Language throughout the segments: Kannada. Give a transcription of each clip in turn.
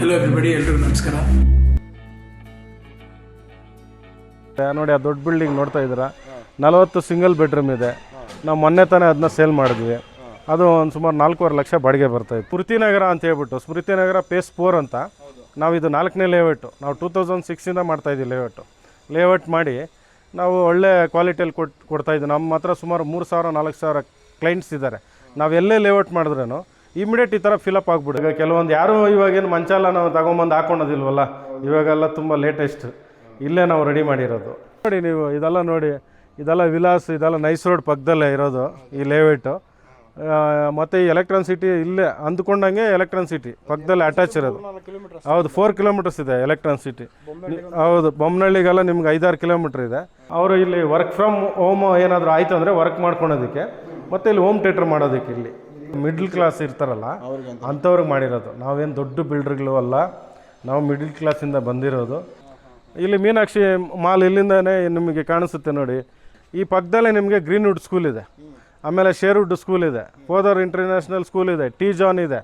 ಹಲೋ ಎವ್ರಿಬಡಿ, ಎಲ್ರಿಗೂ ನಮಸ್ಕಾರ. ನೋಡಿ, ಆ ದೊಡ್ಡ ಬಿಲ್ಡಿಂಗ್ ನೋಡ್ತಾ ಇದ್ದೀರಾ, 40 ಸಿಂಗಲ್ ಬೆಡ್ರೂಮ್ ಇದೆ. ನಾವು ಮೊನ್ನೆ ತಾನೇ ಅದನ್ನ ಸೇಲ್ ಮಾಡಿದ್ವಿ. ಅದು ಒಂದು ಸುಮಾರು 4.5 ಲಕ್ಷ ಬಾಡಿಗೆ ಬರ್ತಾಯಿತ್ತು. ಸ್ಮೃತಿನಗರ ಅಂತ ಹೇಳ್ಬಿಟ್ಟು, ಸ್ಮೃತಿನಗರ ಫೇಸ್ 4 ಅಂತ. ನಾವು ಇದು 4ನೇ ಲೇಔಟು. ನಾವು 2006ಇಂದ ಮಾಡ್ತಾಯಿದ್ದೀವಿ ಲೇಔಟ್ ಮಾಡಿ ನಾವು ಒಳ್ಳೆ ಕ್ವಾಲಿಟಿಯಲ್ಲಿ ಕೊಡ್ತಾಯಿದ್ದೀವಿ. ನಮ್ಮ ಹತ್ರ ಸುಮಾರು 3,000-4,000 ಕ್ಲೈಂಟ್ಸ್ ಇದ್ದಾರೆ. ನಾವು ಎಲ್ಲೇ ಲೇಔಟ್ ಮಾಡಿದ್ರೂ ಇಮಿಡಿಯೇಟ್ ಈ ಥರ ಫಿಲಪ್ ಆಗಿಬಿಡು. ಈಗ ಕೆಲವೊಂದು ಯಾರು ಇವಾಗೇನು ಮಂಚ ಎಲ್ಲ ನಾವು ತಗೊಂಬಂದು ಹಾಕ್ಕೊಳೋದಿಲ್ವಲ್ಲ, ಇವಾಗೆಲ್ಲ ತುಂಬ ಲೇಟೆಸ್ಟ್ ಇಲ್ಲೇ ನಾವು ರೆಡಿ ಮಾಡಿರೋದು. ನೋಡಿ ನೀವು ಇದೆಲ್ಲ ನೋಡಿ, ಇದೆಲ್ಲ ವಿಲಾಸ್, ಇದೆಲ್ಲ ನೈಸ್ ರೋಡ್ ಪಕ್ಕದಲ್ಲೇ ಇರೋದು ಈ ಲೇಔಟು. ಮತ್ತು ಈ ಎಲೆಕ್ಟ್ರಾನ್ ಸಿಟಿ ಇಲ್ಲೇ ಅಂದ್ಕೊಂಡಂಗೆ ಎಲೆಕ್ಟ್ರಾನ್ ಸಿಟಿ ಪಕ್ಕದಲ್ಲೇ ಅಟ್ಯಾಚ್ ಇರೋದು. ಹೌದು, 4 ಕಿಲೋಮೀಟರ್ಸ್ ಇದೆ ಎಲೆಕ್ಟ್ರಾನ್ ಸಿಟಿ. ಹೌದು, ಬೊಮ್ಮನಹಳ್ಳಿಗೆಲ್ಲ ನಿಮ್ಗೆ 5-6 ಕಿಲೋಮೀಟ್ರ್ ಇದೆ. ಅವರು ಇಲ್ಲಿ ವರ್ಕ್ ಫ್ರಮ್ ಹೋಮ್ ಏನಾದರೂ ಆಯಿತು ಅಂದರೆ ವರ್ಕ್ ಮಾಡ್ಕೊಳೋದಕ್ಕೆ, ಮತ್ತು ಇಲ್ಲಿ ಹೋಮ್ ಥಿಯೇಟ್ರ್ ಮಾಡೋದಕ್ಕೆ. ಇಲ್ಲಿ ಮಿಡ್ಲ್ ಕ್ಲಾಸ್ ಇರ್ತಾರಲ್ಲ ಅಂಥವ್ರಿಗೆ ಮಾಡಿರೋದು. ನಾವೇನು ದೊಡ್ಡ ಬಿಲ್ಡರ್ಗಳು ಅಲ್ಲ, ನಾವು ಮಿಡ್ಲ್ ಕ್ಲಾಸಿಂದ ಬಂದಿರೋದು. ಇಲ್ಲಿ ಮೀನಾಕ್ಷಿ ಮಾಲ್ ಇಲ್ಲಿಂದನೇ ನಿಮಗೆ ಕಾಣಿಸುತ್ತೆ ನೋಡಿ. ಈ ಪಕ್ಕದಲ್ಲೇ ನಿಮಗೆ ಗ್ರೀನ್ವುಡ್ ಸ್ಕೂಲ್ ಇದೆ, ಆಮೇಲೆ ಶೇರ್ವುಡ್ ಸ್ಕೂಲ್ ಇದೆ, ಪೋದರ್ ಇಂಟರ್ನ್ಯಾಷನಲ್ ಸ್ಕೂಲ್ ಇದೆ, ಟಿ ಜಾನ್ ಇದೆ.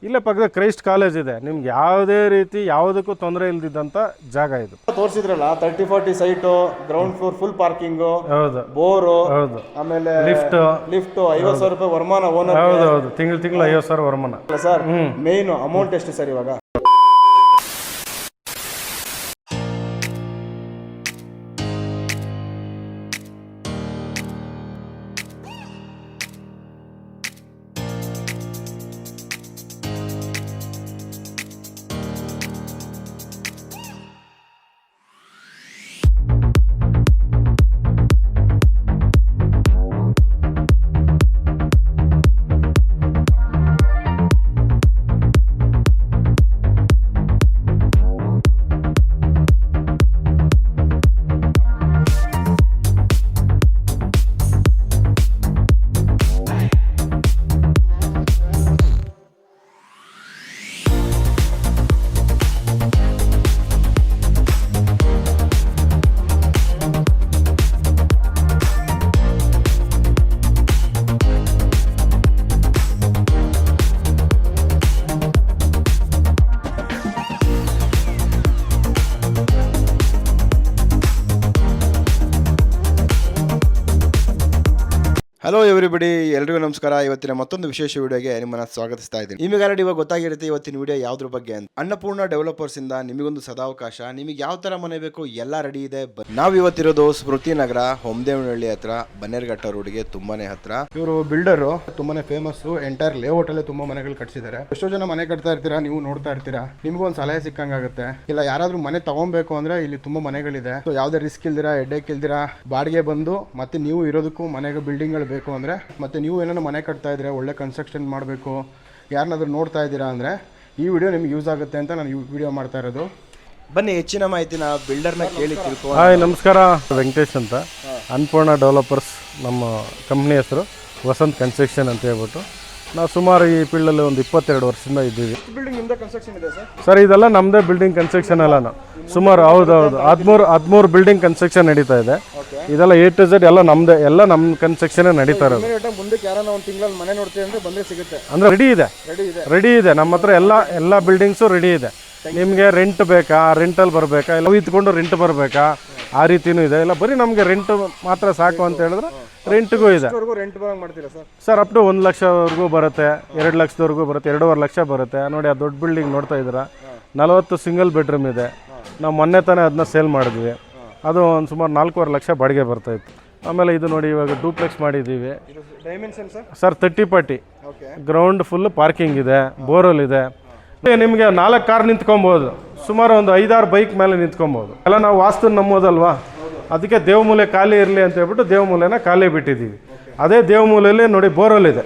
ಇಲ್ಲೇ ಪಕ್ಕದ ಕ್ರೈಸ್ಟ್ ಕಾಲೇಜ್ ಇದೆ. ನಿಮ್ಗೆ ಯಾವುದೇ ರೀತಿ ಯಾವುದಕ್ಕೂ ತೊಂದರೆ ಇಲ್ದಿದ್ದಂಥ ಜಾಗ ಇದು. ತೋರಿಸಿದ್ರಲ್ಲ 30-40 site, ground floor full parking, ಹೌದು, ಬೋರು, ಹೌದು, ಆಮೇಲೆ ಲಿಫ್ಟ್ 50,000 ರೂಪಾಯಿ ವರಮಾನ ಓನರ್. ಹೌದು, ತಿಂಗಳು 50,000 ವರಮಾನ. ಸರ್, ಮೇನ್ ಅಮೌಂಟ್ ಎಷ್ಟು ಸರ್ ಇವಾಗ? ಹಲೋ ಎವ್ರಿಬಡಿ, ಎಲ್ರಿಗೂ ನಮಸ್ಕಾರ. ಇವತ್ತಿನ ಮತ್ತೊಂದು ವಿಶೇಷ ವಿಡಿಯೋಗೆ ನಿಮ್ಮನ್ನ ಸ್ವಾಗತಿಸ್ತಾ ಇದ್ದೀನಿ. ನಿಮಗೆ ಆಲ್ರೆಡಿ ಇವಾಗ ಗೊತ್ತಾಗಿರುತ್ತೆ ಇವತ್ತಿನ ವಿಡಿಯೋ ಯಾವ್ದ್ರ ಬಗ್ಗೆ ಅಂತ. ಅನ್ನಪೂರ್ಣ ಡೆವಲಪರ್ಸ್ ಇಂದ ನಿಮಗೊಂದು ಸದಾವಕಾಶ. ನಿಮಗೆ ಯಾವ ತರ ಮನೆ ಬೇಕು ಎಲ್ಲ ರೆಡಿ ಇದೆ. ನಾವು ಇವತ್ತಿರೋದು ಸ್ಮೃತಿ ನಗರ, ಹೊಮದೇವನಹಳ್ಳಿ ಹತ್ರ, ಬನ್ನೇರ್ಘಟ್ಟ ರೋಡ್ಗೆ ತುಂಬಾನೇ ಹತ್ರ. ಇವರು ಬಿಲ್ಡರು, ತುಂಬಾನೇ ಫೇಮಸ್. ಎಂಟೈರ್ ಲೇಔಟ್ ಅಲ್ಲೇ ತುಂಬಾ ಮನೆಗಳು ಕಟ್ಸಿದ್ದಾರೆ. ಎಷ್ಟೋ ಜನ ಮನೆ ಕಟ್ತಾ ಇರ್ತೀರಾ, ನೀವು ನೋಡ್ತಾ ಇರ್ತೀರಾ. ನಿಮ್ಗೊಂದು ಸಲಹೆ ಸಿಕ್ಕಂಗಾಗುತ್ತೆ. ಇಲ್ಲ ಯಾರಾದ್ರೂ ಮನೆ ತಗೊಬೇಕು ಅಂದ್ರೆ ಇಲ್ಲಿ ತುಂಬಾ ಮನೆಗಳಿದೆ. ಸೊ ಯಾವುದೇ ರಿಸ್ಕ್ ಇಲ್ದಿರಾ, ಹೆಡ್ಡೇಕ್ ಇಲ್ದಿರಾ, ಬಾಡಿಗೆ ಬಂದು ಮತ್ತೆ ನೀವು ಇರೋದಕ್ಕೂ ಮನೆಗೆ ಬಿಲ್ಡಿಂಗ್ಗಳು ಬೇಕು ಅಂದರೆ, ಮತ್ತೆ ನೀವು ಏನಾದ್ರು ಮನೆ ಕಟ್ತಾ ಇದ್ರೆ, ಒಳ್ಳೆ ಕನ್ಸ್ಟ್ರಕ್ಷನ್ ಮಾಡಬೇಕು, ಯಾರನ್ನಾದ್ರೂ ನೋಡ್ತಾ ಇದ್ದೀರಾ ಅಂದರೆ ಈ ವಿಡಿಯೋ ನಿಮ್ಗೆ ಯೂಸ್ ಆಗುತ್ತೆ ಅಂತ ನಾನು ಈ ವಿಡಿಯೋ ಮಾಡ್ತಾ ಇರೋದು. ಬನ್ನಿ ಹೆಚ್ಚಿನ ಮಾಹಿತಿನ ಬಿಲ್ಡರ್ನ ಕೇಳಿ ತಿಳ್ಕೊ. ಹಾಯ್, ನಮಸ್ಕಾರ. ವೆಂಕಟೇಶ್ ಅಂತ, ಅನ್ನಪೂರ್ಣ ಡೆವಲಪರ್ಸ್ ನಮ್ಮ ಕಂಪ್ನಿ ಹೆಸರು. ವಸಂತ್ ಕನ್ಸ್ಟ್ರಕ್ಷನ್ ಅಂತ ಹೇಳ್ಬಿಟ್ಟು ನಾವು ಸುಮಾರು ಈ ಫೀಲ್ಡಲ್ಲಿ ಒಂದು 22 ವರ್ಷದಿಂದ ಇದ್ದೀವಿ. ಬಿಲ್ಡಿಂಗ್ ನಿಮ್ದೇ ಕನ್ಸ್ಟ್ರಕ್ಷನ್ ಇದೆ ಸರ್? ಸರ್, ಇದೆಲ್ಲ ನಮ್ಮದೇ ಬಿಲ್ಡಿಂಗ್ ಕನ್ಸ್ಟ್ರಕ್ಷನ್ ಎಲ್ಲ ಸುಮಾರು. ಹೌದೌದು, 13 ಬಿಲ್ಡಿಂಗ್ ಕನ್ಸ್ಟ್ರಕ್ಷನ್ ನಡೀತಾ ಇದೆ. ಇದೆಲ್ಲ A to Z ಎಲ್ಲ ನಮ್ಮದೇ, ಎಲ್ಲ ನಮ್ಮ ಕನ್ಸ್ಟ್ರಕ್ಷನ್ ನಡೀತಾ ಇರೋದು. ಮುಂದಕ್ಕೆ ಯಾರನ್ನ ಒಂದು ತಿಂಗಳಲ್ಲಿ ಮನೆ ನೋಡ್ತೀವಿ ಅಂದರೆ ಬಂದರೆ ಸಿಗುತ್ತೆ ಅಂದರೆ ರೆಡಿ ಇದೆ ನಮ್ಮ ಹತ್ರ. ಎಲ್ಲ ಬಿಲ್ಡಿಂಗ್ಸು ರೆಡಿ ಇದೆ. ನಿಮಗೆ ರೆಂಟ್ ಬೇಕಾ, ರೆಂಟಲ್ಲಿ ಬರಬೇಕಾ, ಇಲ್ಲ ಇತ್ಕೊಂಡು ರೆಂಟ್ ಬರಬೇಕಾ, ಆ ರೀತಿಯೂ ಇದೆ. ಇಲ್ಲ ಬರೀ ನಮಗೆ ರೆಂಟ್ ಮಾತ್ರ ಸಾಕು ಅಂತ ಹೇಳಿದ್ರೆ ರೆಂಟ್ಗೂ ಇದೆ. ರೆಂಟ್ ಬರಂಗ್ ಮಾಡ್ತೀರಾ ಸರ್? ಸರ್, ಅಪ್ ಟು 1 ಲಕ್ಷವರೆಗೂ ಬರುತ್ತೆ, 2 ಲಕ್ಷದವರೆಗೂ ಬರುತ್ತೆ, 2.5 ಲಕ್ಷ ಬರುತ್ತೆ. ನೋಡಿ, ಆ ದೊಡ್ಡ ಬಿಲ್ಡಿಂಗ್ ನೋಡ್ತಾ ಇದ್ದೀರಾ, 40 ಸಿಂಗಲ್ ಬೆಡ್ರೂಮ್ ಇದೆ. ನಾವು ಮೊನ್ನೆ ತಾನೇ ಅದನ್ನ ಸೇಲ್ ಮಾಡಿದ್ವಿ. ಅದು ಒಂದು ಸುಮಾರು 4.5 ಲಕ್ಷ ಬಾಡಿಗೆ ಬರ್ತಾಯಿತ್ತು. ಆಮೇಲೆ ಇದು ನೋಡಿ, ಇವಾಗ ಡೂಪ್ಲೆಕ್ಸ್ ಮಾಡಿದ್ದೀವಿ. Dimension sir 30-40, ground full parking ಇದೆ, ಬೋರ್ವೆಲ್ ಇದೆ. ನಿಮಗೆ 4 ಕಾರ್ ನಿಂತ್ಕೊಬೋದು, ಸುಮಾರು ಒಂದು 5-6 ಬೈಕ್ ಮೇಲೆ ನಿಂತ್ಕೊಬೋದು. ಎಲ್ಲ ನಾವು ವಾಸ್ತು ನಂಬೋದಲ್ವಾ, ಅದಕ್ಕೆ ದೇವಮೂಲೆ ಖಾಲಿ ಇರಲಿ ಅಂತ ಹೇಳ್ಬಿಟ್ಟು ದೇವಮೂಲೆನ ಖಾಲಿ ಬಿಟ್ಟಿದ್ದೀವಿ. ಅದೇ ದೇವಮೂಲೆಯಲ್ಲಿ ನೋಡಿ ಬೋರ್ವೆಲ್ ಇದೆ,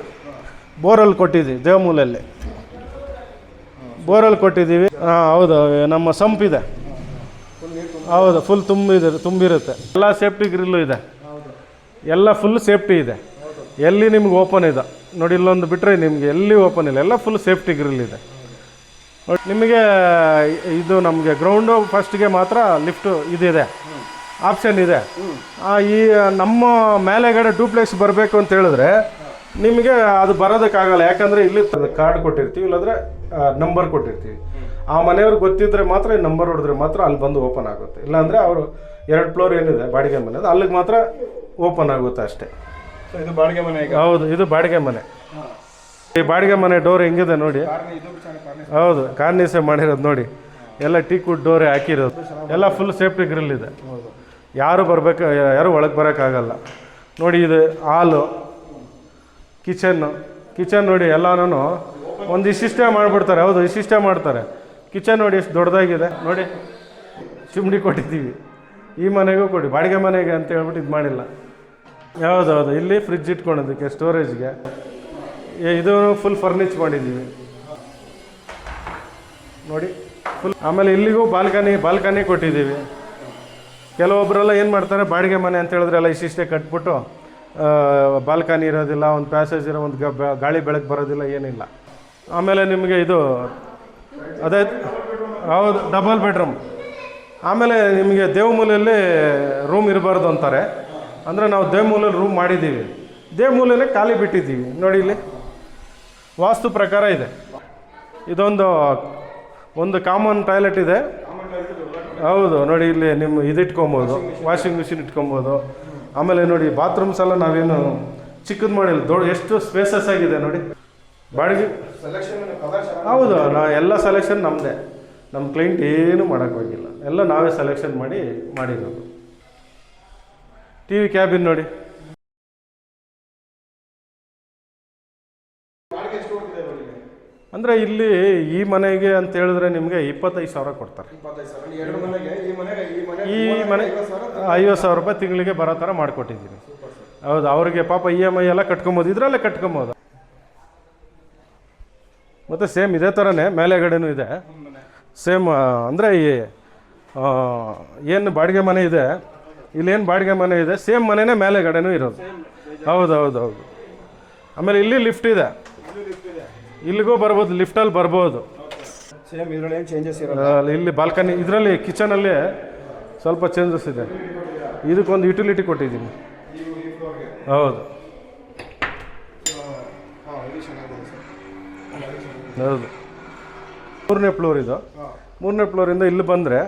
ಬೋರ್ವೆಲ್ ಕೊಟ್ಟಿದ್ದೀವಿ. ದೇವಮೂಲೆಯಲ್ಲಿ ಬೋರ್ವೆಲ್ ಕೊಟ್ಟಿದ್ದೀವಿ. ಹೌದು, ನಮ್ಮ ಸಂಪ್ ಇದೆ. ಹೌದು, ಫುಲ್ ತುಂಬಿರುತ್ತೆ. ಎಲ್ಲ ಸೇಫ್ಟಿ ಗ್ರಿಲ್ಲು ಇದೆ, ಎಲ್ಲ ಫುಲ್ ಸೇಫ್ಟಿ ಇದೆ. ಎಲ್ಲಿ ನಿಮ್ಗೆ ಓಪನ್ ಇದೆ ನೋಡಿ, ಇಲ್ಲೊಂದು ಬಿಟ್ಟರೆ ನಿಮಗೆ ಎಲ್ಲಿ ಓಪನ್ ಇಲ್ಲ, ಎಲ್ಲ ಫುಲ್ ಸೇಫ್ಟಿ ಗ್ರಿಲ್ ಇದೆ. ನಿಮಗೆ ಇದು ನಮಗೆ ಗ್ರೌಂಡು ಫಸ್ಟ್ಗೆ ಮಾತ್ರ ಲಿಫ್ಟು ಇದಿದೆ, ಆಪ್ಷನ್ ಇದೆ. ಈ ನಮ್ಮ ಮೇಲೆಗಡೆ ಡೂಪ್ಲೆಕ್ಸ್ ಬರಬೇಕು ಅಂತ ಹೇಳಿದ್ರೆ ನಿಮಗೆ ಅದು ಬರೋದಕ್ಕಾಗಲ್ಲ. ಯಾಕಂದರೆ ಇಲ್ಲಿ ಕಾರ್ಡ್ ಕೊಟ್ಟಿರ್ತೀವಿ, ಇಲ್ಲಾಂದರೆ ನಂಬರ್ ಕೊಟ್ಟಿರ್ತೀವಿ. ಆ ಮನೆಯವ್ರಿಗೆ ಗೊತ್ತಿದ್ರೆ ಮಾತ್ರ ಈ ನಂಬರ್ ಹೊಡೆದ್ರೆ ಮಾತ್ರ ಅಲ್ಲಿ ಬಂದು ಓಪನ್ ಆಗುತ್ತೆ. ಇಲ್ಲಾಂದರೆ ಅವರು 2 ಫ್ಲೋರ್ ಏನಿದೆ ಬಾಡಿಗೆ ಮನೆ ಅದು ಅಲ್ಲಿಗೆ ಮಾತ್ರ ಓಪನ್ ಆಗುತ್ತೆ ಅಷ್ಟೇ. ಇದು ಬಾಡಿಗೆ ಮನೆ? ಹೌದು, ಇದು ಬಾಡಿಗೆ ಮನೆ. ಈ ಬಾಡಿಗೆ ಮನೆ ಡೋರ್ ಹೆಂಗಿದೆ ನೋಡಿ. ಹೌದು, ಕಾರ್ನಿಸೆ ಮಾಡಿರೋದು ನೋಡಿ. ಎಲ್ಲ ಟೀಕ್ವುಡ್ ಡೋರೇ ಹಾಕಿರೋದು. ಎಲ್ಲ ಫುಲ್ ಸೇಫ್ಟಿ ಗ್ರಿಲ್ ಇದೆ. ಯಾರು ಒಳಗೆ ಬರೋಕ್ಕಾಗಲ್ಲ ನೋಡಿ. ಇದು ಹಾಲು, ಕಿಚನ್ ನೋಡಿ ಎಲ್ಲನೂ ಒಂದು ಇಷ್ಟಿಷ್ಟೇ ಮಾಡಿಬಿಡ್ತಾರೆ. ಹೌದು, ಇಷ್ಟಿಷ್ಟೇ ಮಾಡ್ತಾರೆ. ಕಿಚನ್ ನೋಡಿ ಎಷ್ಟು ದೊಡ್ಡದಾಗಿದೆ ನೋಡಿ. ಚಿಮ್ಡಿ ಕೊಟ್ಟಿದ್ದೀವಿ. ಈ ಮನೆಗೂ ಕೊಡಿ, ಬಾಡಿಗೆ ಮನೆಗೆ ಅಂತ ಹೇಳ್ಬಿಟ್ಟು ಇದು ಮಾಡಿಲ್ಲ. ಹೌದೌದು, ಇಲ್ಲಿ ಫ್ರಿಜ್ ಇಟ್ಕೊಳೋದಕ್ಕೆ, ಸ್ಟೋರೇಜ್ಗೆ. ಇದು ಫುಲ್ ಫರ್ನಿಚ್ ಮಾಡಿದ್ದೀವಿ ನೋಡಿ ಫುಲ್. ಆಮೇಲೆ ಇಲ್ಲಿಗೂ ಬಾಲ್ಕನಿ ಕೊಟ್ಟಿದ್ದೀವಿ. ಕೆಲವೊಬ್ಬರೆಲ್ಲ ಏನು ಮಾಡ್ತಾರೆ, ಬಾಡಿಗೆ ಮನೆ ಅಂತ ಹೇಳಿದ್ರೆ ಎಲ್ಲ ಇಷ್ಟಿಷ್ಟೇ ಕಟ್ಬಿಟ್ಟು ಬಾಲ್ಕನಿ ಇರೋದಿಲ್ಲ, ಒಂದು ಪ್ಯಾಸೇಜ್ ಇರೋ, ಒಂದು ಗಾಳಿ ಬೆಳಕು ಬರೋದಿಲ್ಲ, ಏನಿಲ್ಲ. ಆಮೇಲೆ ನಿಮಗೆ ಇದು ಅದೇ ಹೌದು, ಡಬಲ್ ಬೆಡ್ರೂಮ್. ಆಮೇಲೆ ನಿಮಗೆ ದೇವಮೂಲೆಯಲ್ಲಿ ರೂಮ್ ಇರಬಾರ್ದು ಅಂತಾರೆ. ಅಂದರೆ ನಾವು ದೇವಮೂಲೆಯಲ್ಲಿ ರೂಮ್ ಮಾಡಿದ್ದೀವಿ, ದೇವಮೂಲೆಯೇ ಖಾಲಿ ಬಿಟ್ಟಿದ್ದೀವಿ ನೋಡಿ. ಇಲ್ಲಿ ವಾಸ್ತು ಪ್ರಕಾರ ಇದೆ. ಒಂದು ಕಾಮನ್ ಟಾಯ್ಲೆಟ್ ಇದೆ. ಹೌದು ನೋಡಿ, ಇಲ್ಲಿ ನಿಮ್ಮ ಇದಿಟ್ಕೊಬೋದು, ವಾಷಿಂಗ್ ಮಿಷಿನ್ ಇಟ್ಕೊಬೋದು. ಆಮೇಲೆ ನೋಡಿ ಬಾತ್ರೂಮ್ಸ್ ಎಲ್ಲ ನಾವೇನು ಚಿಕ್ಕದು ಮಾಡಿಲ್ಲ, ಎಷ್ಟು ಸ್ಪೇಸಸ್ ಆಗಿದೆ ನೋಡಿ. ಬಾಡಿಗೆ ಹೌದು, ಎಲ್ಲ ಸೆಲೆಕ್ಷನ್ ನಮ್ಮದೇ. ನಮ್ಮ ಕ್ಲೈಂಟ್ ಏನು ಮಾಡೋಕ್ಕೋಗಿಲ್ಲ, ಎಲ್ಲ ನಾವೇ ಸೆಲೆಕ್ಷನ್ ಮಾಡಿರೋದು. TV ಕ್ಯಾಬಿನ್ ನೋಡಿ. ಅಂದರೆ ಇಲ್ಲಿ ಈ ಮನೆಗೆ ಅಂತ ಹೇಳಿದ್ರೆ ನಿಮಗೆ 25,000 ಕೊಡ್ತಾರೆ. ಈ ಮನೆ 50,000 ರೂಪಾಯಿ ತಿಂಗಳಿಗೆ ಬರೋ ಥರ ಮಾಡಿಕೊಟ್ಟಿದ್ದೀನಿ. ಹೌದು, ಅವ್ರಿಗೆ ಪಾಪ EMI ಎಲ್ಲ ಕಟ್ಕೊಬೋದು, ಇದರಲ್ಲೇ ಕಟ್ಕೊಬೋದು. ಮತ್ತು ಸೇಮ್ ಇದೇ ಥರನೇ ಮೇಲೆಗಡೆನೂ ಇದೆ. ಸೇಮ್ ಅಂದರೆ ಏನು ಬಾಡಿಗೆ ಮನೆ ಇದೆ, ಇಲ್ಲೇನು ಬಾಡಿಗೆ ಮನೆ ಇದೆ, ಸೇಮ್ ಮನೆಯೇ ಮೇಲೆಗಡೆನೂ ಇರೋದು. ಹೌದು. ಆಮೇಲೆ ಇಲ್ಲಿ ಲಿಫ್ಟ್ ಇದೆ, ಇಲ್ಲಿಗೂ ಬರ್ಬೋದು, ಲಿಫ್ಟಲ್ಲಿ ಬರ್ಬೋದು. ಸೇಮ್ ಇದರಲ್ಲಿ ಏನು ಚೇಂಜಸ್ ಇರೋಲ್ಲ. ಇಲ್ಲಿ ಬಾಲ್ಕನಿ, ಇದರಲ್ಲಿ ಕಿಚನಲ್ಲಿ ಸ್ವಲ್ಪ ಚೇಂಜಸ್ ಇದೆ. ಇದಕ್ಕೊಂದು ಯುಟಿಲಿಟಿ ಕೊಟ್ಟಿದ್ದೀನಿ. ಹೌದು, ಮೂರನೇ ಫ್ಲೋರ್ ಇದು. 3ನೇ ಫ್ಲೋರಿಂದ ಇಲ್ಲಿ ಬಂದರೆ,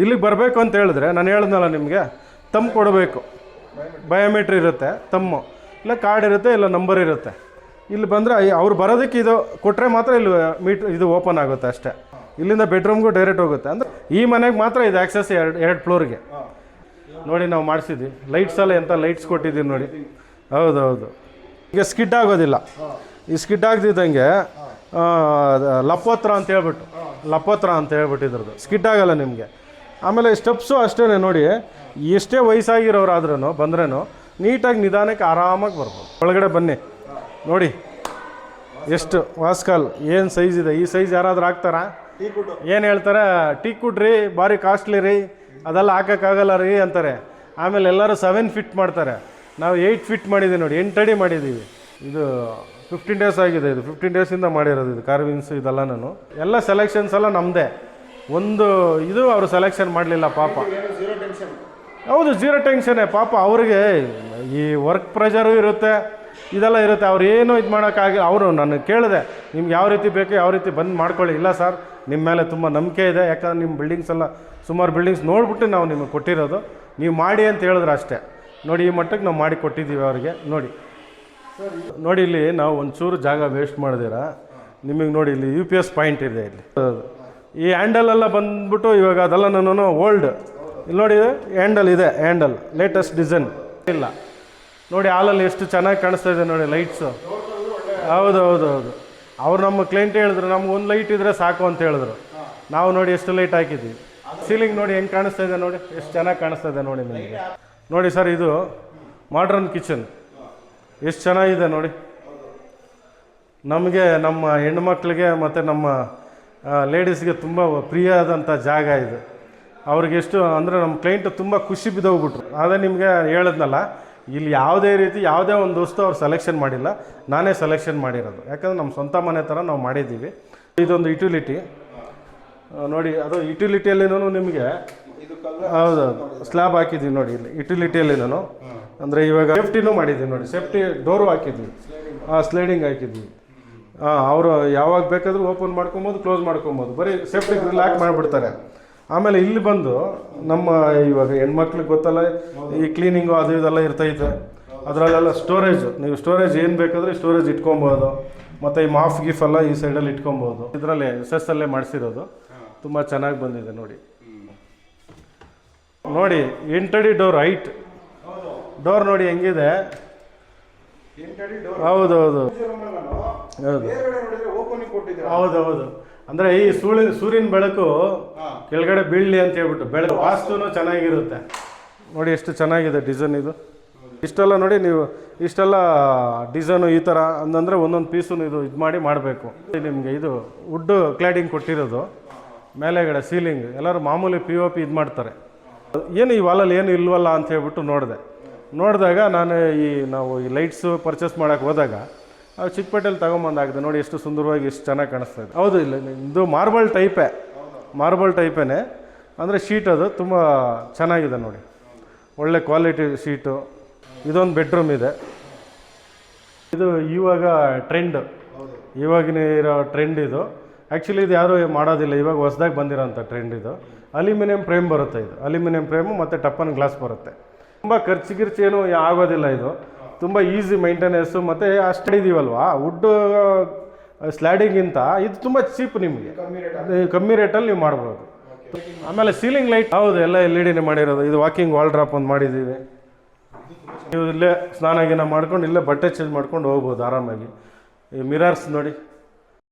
ಇಲ್ಲಿಗೆ ಬರಬೇಕು ಅಂತ ಹೇಳಿದ್ರೆ ನಾನು ಹೇಳಿದ್ನಲ್ಲ ನಿಮಗೆ, ತಮ್ಮ ಕೊಡಬೇಕು. ಬಯೋಮೆಟ್ರಿ ಇರುತ್ತೆ, ತಮ್ಮ ಇಲ್ಲ ಕಾರ್ಡ್ ಇರುತ್ತೆ, ಇಲ್ಲ ನಂಬರ್ ಇರುತ್ತೆ. ಇಲ್ಲಿ ಬಂದರೆ ಅವ್ರು ಬರೋದಕ್ಕೆ ಇದು ಕೊಟ್ಟರೆ ಮಾತ್ರ ಇಲ್ಲಿ ಇದು ಓಪನ್ ಆಗುತ್ತೆ ಅಷ್ಟೇ. ಇಲ್ಲಿಂದ ಬೆಡ್ರೂಮ್ಗೂ ಡೈರೆಕ್ಟ್ ಹೋಗುತ್ತೆ. ಅಂದರೆ ಈ ಮನೆಗೆ ಮಾತ್ರ ಇದು ಆ್ಯಕ್ಸಸ್ 2 ಫ್ಲೋರ್ಗೆ ನೋಡಿ ನಾವು ಮಾಡಿಸಿದ್ವಿ. ಲೈಟ್ಸ್ ಎಲ್ಲ ಎಂಥ ಲೈಟ್ಸ್ ಕೊಟ್ಟಿದ್ದೀವಿ ನೋಡಿ. ಹೌದು, ಈಗ ಸ್ಕಿಡ್ ಆಗೋದಿಲ್ಲ. ಈ ಸ್ಕಿಡ್ ಆಗದಿದ್ದಂಗೆ ಲಪೋತ್ರ ಅಂತ ಹೇಳ್ಬಿಟ್ಟು ಇದ್ರದ್ದು ಸ್ಕಿಡ್ ಆಗಲ್ಲ ನಿಮಗೆ. ಆಮೇಲೆ ಸ್ಟೆಪ್ಸು ಅಷ್ಟೇ ನೋಡಿ, ಎಷ್ಟೇ ವಯಸ್ಸಾಗಿರೋರಾದ್ರೂ ಬಂದ್ರೂ ನೀಟಾಗಿ ನಿಧಾನಕ್ಕೆ ಆರಾಮಾಗಿ ಬರ್ಬೋದು. ಒಳಗಡೆ ಬನ್ನಿ ನೋಡಿ, ಎಷ್ಟು ವಾಸ್ಕಾಲ್ ಏನು ಸೈಜ್ ಇದೆ. ಈ ಸೈಜ್ ಯಾರಾದರೂ ಹಾಕ್ತಾರಾ? ಏನು ಹೇಳ್ತಾರೆ, ಟೀಕ್ವುಡ್ ರೀ, ಭಾರಿ ಕಾಸ್ಟ್ಲಿ ರೀ, ಅದೆಲ್ಲ ಹಾಕೋಕ್ಕಾಗಲ್ಲ ರೀ ಅಂತಾರೆ. ಆಮೇಲೆ ಎಲ್ಲರೂ 7 ಫೀಟ್ ಮಾಡ್ತಾರೆ. ನಾವು 8 ಫೀಟ್ ಮಾಡಿದ್ದೀವಿ ನೋಡಿ, 8 ಅಡಿ ಮಾಡಿದ್ದೀವಿ. ಇದು 15 ಡೇಸ್ ಆಗಿದೆ. ಇದು 15 ಡೇಸಿಂದ ಮಾಡಿರೋದು. ಇದು ಕಾರ್ವಿಂಗ್ಸ್ ಇದೆಲ್ಲ ನಾನು ಎಲ್ಲ ಸೆಲೆಕ್ಷನ್ಸ್ ಎಲ್ಲ ನಮ್ಮದೇ. ಒಂದು ಇದು ಅವರು ಸೆಲೆಕ್ಷನ್ ಮಾಡಲಿಲ್ಲ ಪಾಪ. ಹೌದು, ಜೀರೋ ಟೆನ್ಷನ್ನೇ ಪಾಪ. ಅವ್ರಿಗೆ ಈ ವರ್ಕ್ ಪ್ರೆಷರು ಇರುತ್ತೆ, ಇದೆಲ್ಲ ಇರುತ್ತೆ. ಅವ್ರು ಏನು ಇದು ಮಾಡೋಕ್ಕಾಗಿ ಅವರು ನಾನು ಕೇಳಿದೆ, ನಿಮ್ಗೆ ಯಾವ ರೀತಿ ಬೇಕು ಯಾವ ರೀತಿ ಬಂದು ಮಾಡ್ಕೊಳ್ಳಿ. ಇಲ್ಲ ಸರ್, ನಿಮ್ಮ ಮೇಲೆ ತುಂಬ ನಂಬಿಕೆ ಇದೆ, ಯಾಕಂದ್ರೆ ನಿಮ್ಮ ಬಿಲ್ಡಿಂಗ್ಸ್ ಎಲ್ಲ ಸುಮಾರು ಬಿಲ್ಡಿಂಗ್ಸ್ ನೋಡಿಬಿಟ್ಟು ನಾವು ನಿಮಗೆ ಕೊಟ್ಟಿರೋದು, ನೀವು ಮಾಡಿ ಅಂತ ಹೇಳಿದ್ರೆ ಅಷ್ಟೇ. ನೋಡಿ, ಈ ಮಟ್ಟಕ್ಕೆ ನಾವು ಮಾಡಿ ಕೊಟ್ಟಿದ್ದೀವಿ ಅವ್ರಿಗೆ. ನೋಡಿ ಇಲ್ಲಿ ನಾವು ಒಂಚೂರು ಜಾಗ ವೇಸ್ಟ್ ಮಾಡಿದಿರ. ನಿಮಗೆ ನೋಡಿ, ಇಲ್ಲಿ UPS ಪಾಯಿಂಟ್ ಇದೆ. ಇಲ್ಲಿ ಈ ಹ್ಯಾಂಡಲೆಲ್ಲ ಬಂದ್ಬಿಟ್ಟು ಇವಾಗ ಅದೆಲ್ಲ ನಾನು ಓಲ್ಡ್. ಇಲ್ಲಿ ನೋಡಿ, ಹ್ಯಾಂಡಲ್ ಇದೆ, ಹ್ಯಾಂಡಲ್ ಲೇಟೆಸ್ಟ್ ಡಿಸೈನ್ ಇಲ್ಲ ನೋಡಿ. ಹಾಲಲ್ಲಿ ಎಷ್ಟು ಚೆನ್ನಾಗಿ ಕಾಣಿಸ್ತಾ ಇದೆ ನೋಡಿ ಲೈಟ್ಸು. ಹೌದು, ಅವ್ರು ನಮ್ಮ ಕ್ಲೈಂಟ್ ಹೇಳಿದ್ರು, ನಮ್ಗೆ ಒಂದು ಲೈಟ್ ಇದ್ದರೆ ಸಾಕು ಅಂತ ಹೇಳಿದ್ರು. ನಾವು ನೋಡಿ ಎಷ್ಟು ಲೈಟ್ ಹಾಕಿದ್ದೀವಿ. ಸೀಲಿಂಗ್ ನೋಡಿ ಹೆಂಗೆ ಕಾಣಿಸ್ತಾ ಇದೆ ನೋಡಿ, ಎಷ್ಟು ಚೆನ್ನಾಗಿ ಕಾಣಿಸ್ತಾ ಇದೆ ನೋಡಿ ನಿಮಗೆ. ನೋಡಿ ಸರ್, ಇದು ಮಾಡ್ರನ್ ಕಿಚನ್ ಎಷ್ಟು ಚೆನ್ನಾಗಿದೆ ನೋಡಿ. ನಮಗೆ ನಮ್ಮ ಹೆಣ್ಮಕ್ಳಿಗೆ ಮತ್ತು ನಮ್ಮ ಲೇಡೀಸ್ಗೆ ತುಂಬ ಪ್ರಿಯವಾದಂಥ ಜಾಗ ಇದು. ಅವ್ರಿಗೆ ಎಷ್ಟು ಅಂದರೆ ನಮ್ಮ ಕ್ಲೈಂಟ್ ತುಂಬ ಖುಷಿ ಬಿದ್ದೋಗ್ಬಿಟ್ರು. ಅದೇ ನಿಮಗೆ ಹೇಳಿದ್ನಲ್ಲ, ಇಲ್ಲಿ ಯಾವುದೇ ರೀತಿ ಯಾವುದೇ ಒಂದು ವಸ್ತು ಅವ್ರು ಸೆಲೆಕ್ಷನ್ ಮಾಡಿಲ್ಲ, ನಾನೇ ಸೆಲೆಕ್ಷನ್ ಮಾಡಿರೋದು. ಯಾಕಂದರೆ ನಮ್ಮ ಸ್ವಂತ ಮನೆ ಥರ ನಾವು ಮಾಡಿದ್ದೀವಿ. ಇದೊಂದು ಯುಟಿಲಿಟಿ ನೋಡಿ. ಅದು ಯುಟಿಲಿಟಿಯಲ್ಲಿನೂ ನಿಮಗೆ ಹೌದು ಸ್ಲ್ಯಾಬ್ ಹಾಕಿದ್ದೀವಿ ನೋಡಿ. ಇಲ್ಲಿ ಯುಟಿಲಿಟಿಯಲ್ಲಿನೂ ಅಂದರೆ ಇವಾಗ ಸೇಫ್ಟಿನೂ ಮಾಡಿದ್ದೀವಿ ನೋಡಿ. ಸೇಫ್ಟಿ ಡೋರು ಹಾಕಿದ್ವಿ, ಸ್ಲೈಡಿಂಗ್ ಹಾಕಿದ್ವಿ. ಅವರು ಯಾವಾಗ ಬೇಕಾದರೂ ಓಪನ್ ಮಾಡ್ಕೊಬೋದು, ಕ್ಲೋಸ್ ಮಾಡ್ಕೊಬೋದು, ಬರೀ ಸೇಫ್ಟಿ ಗ್ರಿಲ್ ಹಾಕಿ ಮಾಡಿಬಿಡ್ತಾರೆ. ಆಮೇಲೆ ಇಲ್ಲಿ ಬಂದು ನಮ್ಮ ಇವಾಗ ಹೆಣ್ಮಕ್ಳಿಗೆ ಗೊತ್ತಲ್ಲ, ಈ ಕ್ಲೀನಿಂಗು ಅದು ಇದೆಲ್ಲ ಇರ್ತೈತೆ, ಅದರಲ್ಲೆಲ್ಲ ಸ್ಟೋರೇಜ್, ನೀವು ಸ್ಟೋರೇಜ್ ಏನು ಬೇಕಾದರೆ ಸ್ಟೋರೇಜ್ ಇಟ್ಕೊಬೋದು. ಮತ್ತು ಈ ಮಾಫ್ ಗಿಫ್ ಎಲ್ಲ ಈ ಸೈಡಲ್ಲಿ ಇಟ್ಕೊಬೋದು. ಇದರಲ್ಲೇ ಅಲ್ಲೇ ಮಾಡಿಸಿರೋದು, ತುಂಬ ಚೆನ್ನಾಗಿ ಬಂದಿದೆ ನೋಡಿ. ನೋಡಿ 8 ಅಡಿ ಡೋರ್ ಹೈಟ್ ಡೋರ್ ನೋಡಿ ಹೆಂಗಿದೆ. ಹೌದೌದು ಹೌದು ಹೌದೌದು. ಅಂದರೆ ಈ ಸೂರ್ಯನ ಬೆಳಕು ಕೆಳಗಡೆ ಬೀಳಲಿ ಅಂತ ಹೇಳ್ಬಿಟ್ಟು ಬೆಳಕು ವಾಸ್ತುನೂ ಚೆನ್ನಾಗಿರುತ್ತೆ. ನೋಡಿ ಎಷ್ಟು ಚೆನ್ನಾಗಿದೆ ಡಿಸೈನ್ ಇದು. ಇಷ್ಟೆಲ್ಲ ನೋಡಿ ನೀವು, ಇಷ್ಟೆಲ್ಲ ಡಿಸೈನು ಈ ಥರ ಅಂತಂದರೆ ಒಂದೊಂದು ಪೀಸು ಇದು ಮಾಡಿ ಮಾಡಬೇಕು. ನಿಮಗೆ ಇದು ವುಡ್ ಕ್ಲಾಡಿಂಗ್ ಕೊಟ್ಟಿರೋದು, ಮೇಲೆಗಡೆ ಸೀಲಿಂಗ್ ಎಲ್ಲರೂ ಮಾಮೂಲಿ POP ಇದು ಮಾಡ್ತಾರೆ. ಏನು ಈ ವಾಲಲ್ಲಿ ಏನು ಇಲ್ವಲ್ಲ ಅಂತ ಹೇಳ್ಬಿಟ್ಟು ನೋಡಿದಾಗ ನಾನು ನಾವು ಈ ಲೈಟ್ಸು ಪರ್ಚೇಸ್ ಮಾಡೋಕ್ಕೆ ಹೋದಾಗ ಚಿಕ್ಕಪೇಟೆಯಲ್ಲಿ ತೊಗೊಂಬಂದಾಗಿದೆ. ನೋಡಿ ಎಷ್ಟು ಸುಂದರವಾಗಿ, ಎಷ್ಟು ಚೆನ್ನಾಗಿ ಕಾಣಿಸ್ತಾ ಇದೆ. ಹೌದು, ಇಲ್ಲ ಇದು ಮಾರ್ಬಲ್ ಟೈಪೇ, ಅಂದರೆ ಶೀಟ್ ಅದು ತುಂಬ ಚೆನ್ನಾಗಿದೆ ನೋಡಿ, ಒಳ್ಳೆ ಕ್ವಾಲಿಟಿ ಶೀಟು. ಇದೊಂದು ಬೆಡ್ರೂಮ್ ಇದೆ. ಇದು ಇವಾಗ ಇವಾಗಿನ ಇರೋ ಟ್ರೆಂಡ್ ಇದು. ಆ್ಯಕ್ಚುಲಿ ಇದು ಯಾರೂ ಮಾಡೋದಿಲ್ಲ, ಇವಾಗ ಹೊಸದಾಗಿ ಬಂದಿರೋಂಥ ಟ್ರೆಂಡ್ ಇದು. ಅಲ್ಯೂಮಿನಿಯಂ ಫ್ರೇಮ್ ಬರುತ್ತೆ, ಇದು ಅಲ್ಯೂಮಿನಿಯಂ ಫ್ರೇಮು ಮತ್ತು ಟಪ್ಪನ್ ಗ್ಲಾಸ್ ಬರುತ್ತೆ. ತುಂಬ ಖರ್ಚು ಏನು ಆಗೋದಿಲ್ಲ. ಇದು ತುಂಬ ಈಸಿ ಮೈಂಟೆನೆನ್ಸು, ಮತ್ತು ಅಷ್ಟು ಇದೀವಲ್ವಾ ವುಡ್ ಸ್ಲ್ಯಾಡಿಂಗಿಂತ ಇದು ತುಂಬ ಚೀಪ್, ನಿಮಗೆ ಕಮ್ಮಿ ರೇಟಲ್ಲಿ ನೀವು ಮಾಡ್ಬೋದು. ಆಮೇಲೆ ಸೀಲಿಂಗ್ ಲೈಟ್, ಹೌದು ಎಲ್ಲ LED ಮಾಡಿರೋದು. ಇದು ವಾಕಿಂಗ್ ವಾಲ್ ಡ್ರಾಪ್ ಒಂದು ಮಾಡಿದ್ದೀವಿ. ನೀವು ಇಲ್ಲೇ ಸ್ನಾನ ಮಾಡ್ಕೊಂಡು ಇಲ್ಲೇ ಬಟ್ಟೆ ಚೇಂಜ್ ಮಾಡ್ಕೊಂಡು ಹೋಗ್ಬೋದು ಆರಾಮಾಗಿ. ಈ ಮಿರರ್ಸ್ ನೋಡಿ,